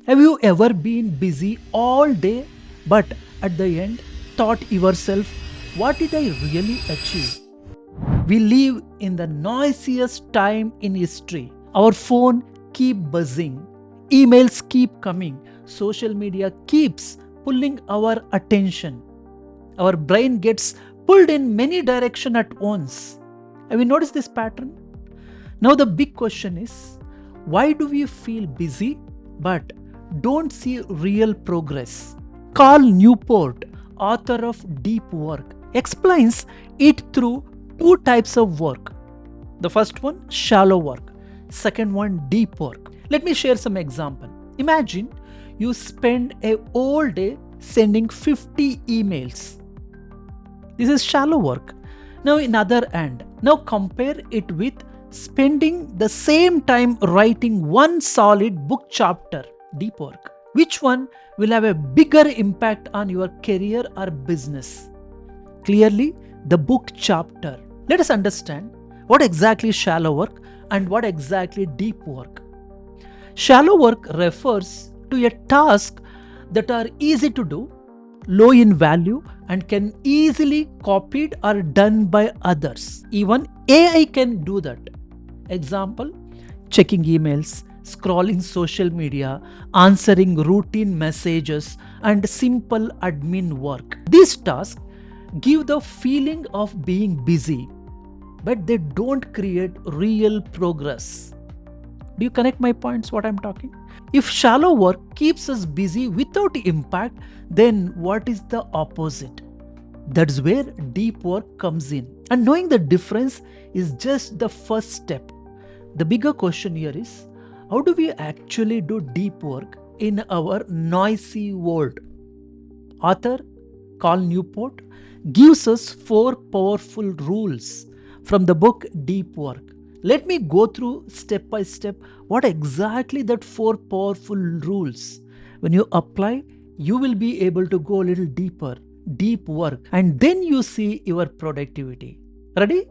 Have you ever been busy all day but at the end thought yourself, what did I really achieve? We live in the noisiest time in history. Our phone keep buzzing, emails keep coming, social media keeps pulling our attention. Our brain gets pulled in many directions at once. Have you noticed this pattern? Now the big question is, why do we feel busy but don't see real progress? Carl Newport, author of Deep Work, explains it through two types of work. The first one, shallow work. Second one, deep work. Let me share some example. Imagine you spend a whole day sending 50 emails. This is shallow work. Now in other hand, now compare it with spending the same time writing one solid book chapter, deep work. Which one will have a bigger impact on your career or business? Clearly, the book chapter. Let us understand what exactly shallow work and what exactly deep work. Shallow work refers to a task that are easy to do, low in value, and can easily copied or done by others. Even AI can do that. Example, checking emails, scrolling social media, answering routine messages, and simple admin work. These tasks give the feeling of being busy, but they don't create real progress. Do you connect my points, what I'm talking? If shallow work keeps us busy without impact, then what is the opposite? That's where deep work comes in. And knowing the difference is just the first step. The bigger question here is, how do we actually do deep work in our noisy world? Author Carl Newport gives us 4 powerful rules from the book Deep Work. Let me go through step by step what exactly that 4 powerful rules. When you apply, you will be able to go a little deeper, deep work, and then you see your productivity. Ready?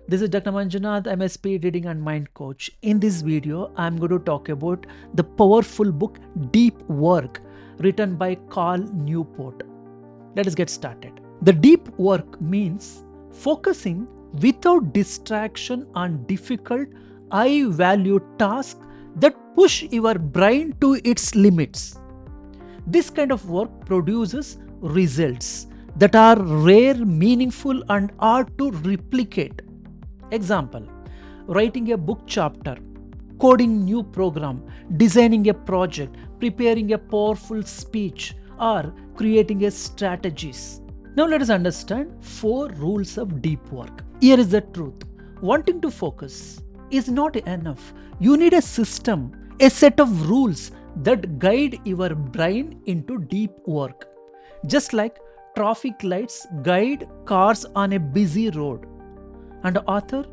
This is Dr. Manjunath. I'm a speed reading and mind coach. In this video, I'm going to talk about the powerful book Deep Work written by Carl Newport. Let us get started. The deep work means focusing without distraction on difficult, high-value tasks that push your brain to its limits. This kind of work produces results that are rare, meaningful, and hard to replicate. Example, writing a book chapter, coding new program, designing a project, preparing a powerful speech, or creating a strategies. Now let us understand 4 rules of deep work. Here is the truth. Wanting to focus is not enough. You need a system, a set of rules that guide your brain into deep work. Just like traffic lights guide cars on a busy road. And the author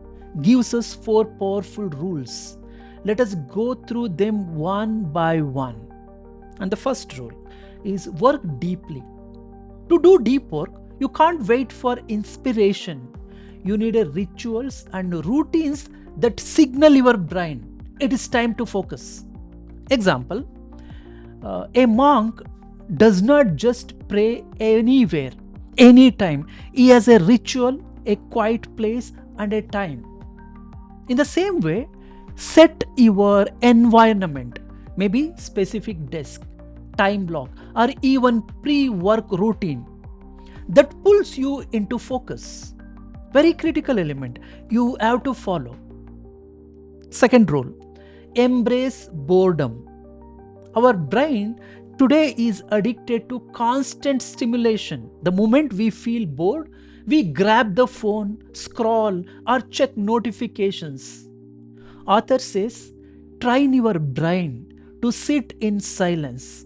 gives us 4 powerful rules. Let us go through them one by one. And the first rule is work deeply. To do deep work, you can't wait for inspiration. You need rituals and routines that signal your brain it is time to focus. Example, a monk does not just pray anywhere, anytime. He has a ritual, a quiet place, and a time. In the same way, set your environment, maybe specific desk, time block, or even pre-work routine that pulls you into focus. Very critical element you have to follow. Second rule, embrace boredom. Our brain today is addicted to constant stimulation. The moment we feel bored, we grab the phone, scroll, or check notifications. Author says, train your brain to sit in silence,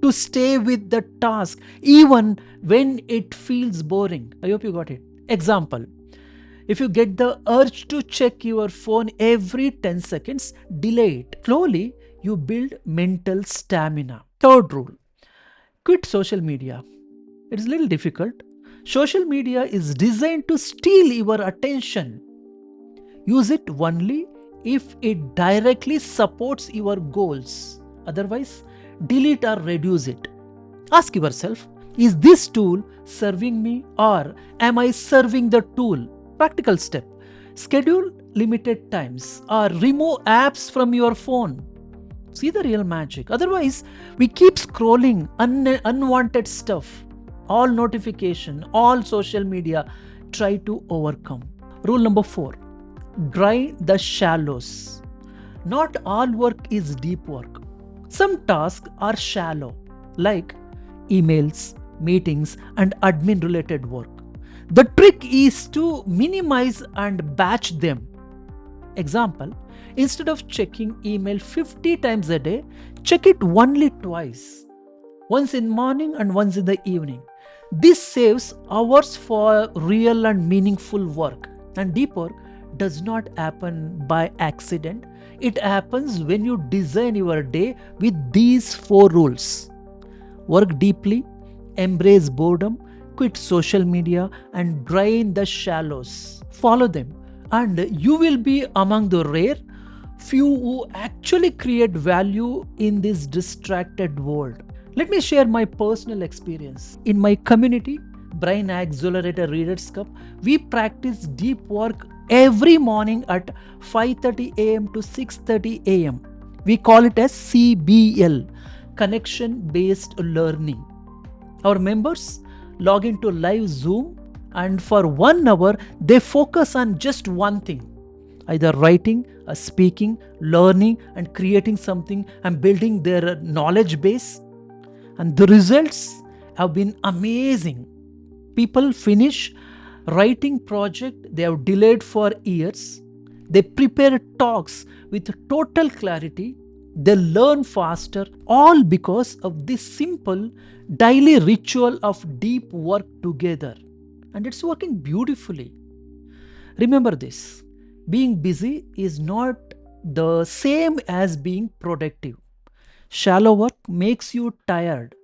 to stay with the task even when it feels boring. I hope you got it. Example, if you get the urge to check your phone every 10 seconds, delay it. Slowly, you build mental stamina. Third rule, quit social media. It's a little difficult. Social media is designed to steal your attention. Use it only if it directly supports your goals. Otherwise, delete or reduce it. Ask yourself, is this tool serving me or am I serving the tool? Practical step. Schedule limited times or remove apps from your phone. See the real magic. Otherwise, we keep scrolling unwanted stuff. All notification, all social media, try to overcome. Rule number 4. Drain the shallows. Not all work is deep work. Some tasks are shallow, like emails, meetings, and admin related work. The trick is to minimize and batch them. Example, instead of checking email 50 times a day, check it only twice. Once in morning and once in the evening. This saves hours for real and meaningful work. And deep work does not happen by accident. It happens when you design your day with these 4 rules. Work deeply, embrace boredom, quit social media, and drain the shallows. Follow them, and you will be among the rare few who actually create value in this distracted world. Let me share my personal experience. In my community, Brain Accelerator Readers Cup, we practice deep work every morning at 5:30 a.m. to 6:30 a.m. We call it as CBL, Connection Based Learning. Our members log into live Zoom, and for 1 hour they focus on just one thing, either writing, speaking, learning, and creating something and building their knowledge base. And the results have been amazing. People finish writing project they have delayed for years. They prepare talks with total clarity. They learn faster, all because of this simple daily ritual of deep work together. And it's working beautifully. Remember this, being busy is not the same as being productive. Shallow work makes you tired.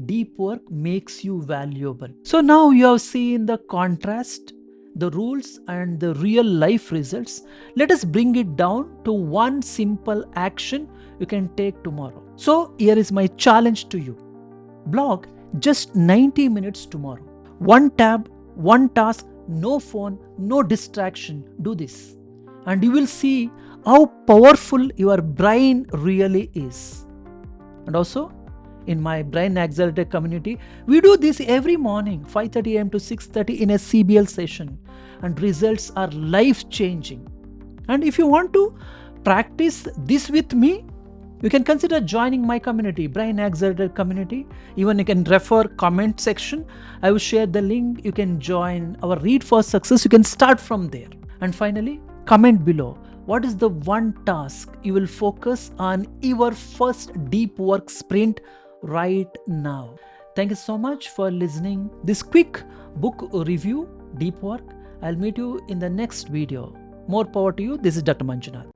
Deep work makes you valuable. So now you have seen the contrast, the rules, and the real life results. Let us bring it down to one simple action you can take tomorrow. So here is my challenge to you. Block just 90 minutes tomorrow. One tab, one task, no phone, no distraction. Do this. And you will see how powerful your brain really is. And also, in my Brain Accelerator community, we do this every morning, 5:30 a.m. to 6:30 in a CBL session. And results are life-changing. And if you want to practice this with me, you can consider joining my community, Brain Accelerator community. Even you can refer comment section. I will share the link. You can join our Read for Success. You can start from there. And finally, comment below. What is the one task you will focus on your first deep work sprint right now? Thank you so much for listening this quick book review, Deep Work. I'll meet you in the next video. More power to you. This is Dr. Manjunath.